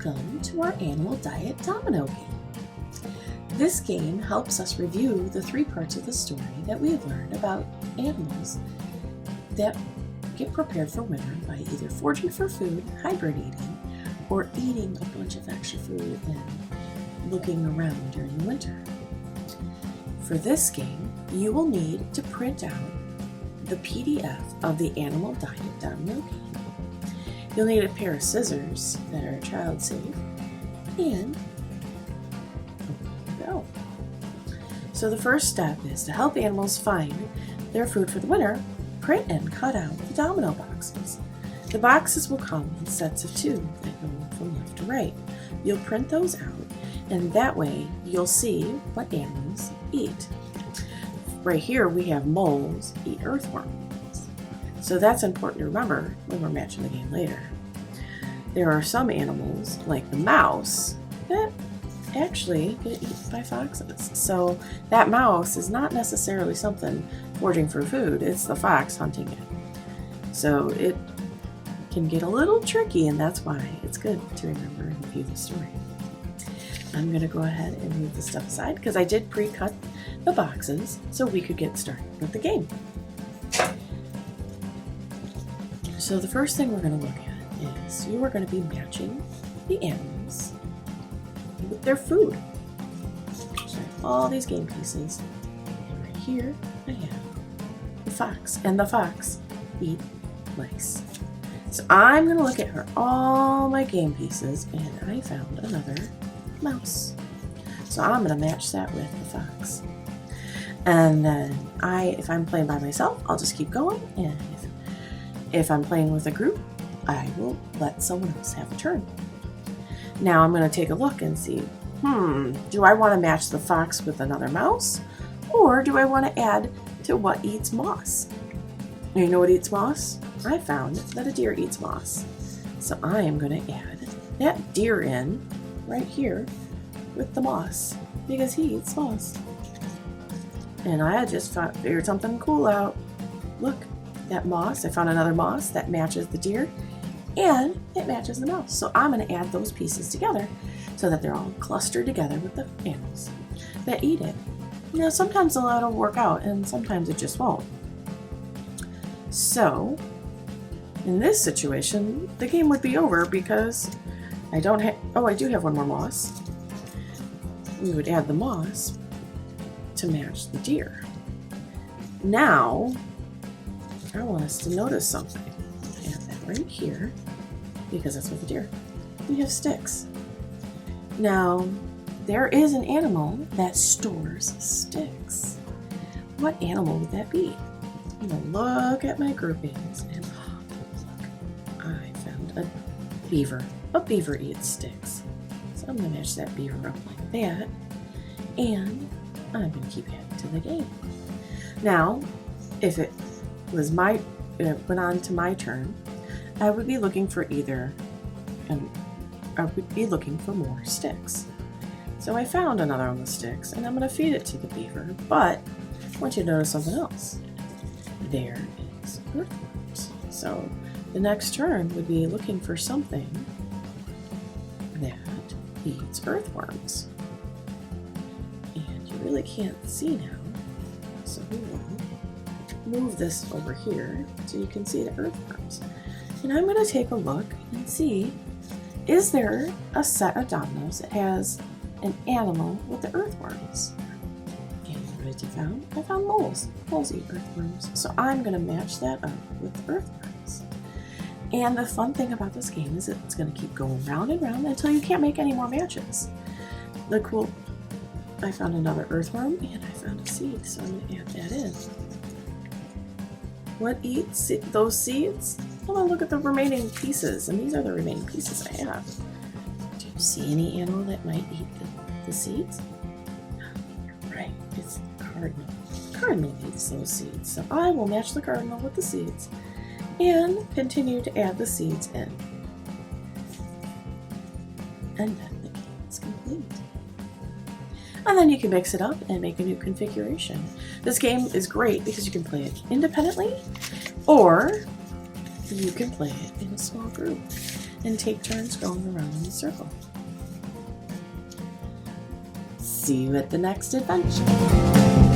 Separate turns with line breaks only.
Welcome to our Animal Diet Domino game. This game helps us review the 3 parts of the story that we have learned about animals that get prepared for winter by either foraging for food, hibernating, or eating a bunch of extra food and looking around during the winter. For this game, you will need to print out the PDF of the Animal Diet Domino game. You'll need a pair of scissors that are child safe, and go. So the first step is to help animals find their food for the winter. Print and cut out the domino boxes. The boxes will come in sets of 2 that go from left to right. You'll print those out, and that way you'll see what animals eat. Right here we have moles eat earthworms. So that's important to remember when we're matching the game later. There are some animals, like the mouse, that actually get eaten by foxes. So that mouse is not necessarily something foraging for food, it's the fox hunting it. So it can get a little tricky, and that's why it's good to remember and review the story. I'm going to go ahead and move the stuff aside because I did pre-cut the boxes so we could get started with the game. So the first thing we're going to look at is you are going to be matching the animals with their food. So I have all these game pieces, and right here I have the fox, and the fox eat mice. So I'm going to look at all my game pieces, and I found another mouse. So I'm going to match that with the fox. And then if I'm playing by myself, I'll just keep going, and if I'm playing with a group, I will let someone else have a turn. Now I'm going to take a look and see, do I want to match the fox with another mouse? Or do I want to add to what eats moss? You know what eats moss? I found that a deer eats moss. So I am going to add that deer in right here with the moss because he eats moss. And I just figured something cool out. Look. That moss, I found another moss that matches the deer and it matches the mouse. So I'm going to add those pieces together so that they're all clustered together with the animals that eat it. Now sometimes it'll work out and sometimes it just won't. So in this situation, the game would be over because I do have one more moss. We would add the moss to match the deer. Now I want us to notice something. I have that right here because that's what the deer. We have sticks. Now, there is an animal that stores sticks. What animal would that be? I'm going to look at my groupings and look, I found a beaver. A beaver eats sticks. So I'm going to match that beaver up like that. And I'm going to keep adding to the game. Now, if it went on to my turn, I would be looking for more sticks. So I found another one with sticks, and I'm going to feed it to the beaver, but I want you to notice something else. There is earthworms. So the next turn would be looking for something that eats earthworms. And you really can't see now, so we will move this over here so you can see the earthworms. And I'm going to take a look and see, is there a set of dominoes that has an animal with the earthworms? And what did you find? I found moles. Moles eat earthworms. So I'm going to match that up with the earthworms. And the fun thing about this game is it's going to keep going round and round until you can't make any more matches. I found another earthworm and I found a seed, so I'm going to add that in. What eats those seeds? Well, look at the remaining pieces, and these are the remaining pieces I have. Do you see any animal that might eat the seeds? You're right, it's the cardinal. The cardinal eats those seeds, so I will match the cardinal with the seeds and continue to add the seeds in. And then the game is complete. And then you can mix it up and make a new configuration. This game is great because you can play it independently, or You can play it in a small group and take turns going around in a circle. See you at the next adventure.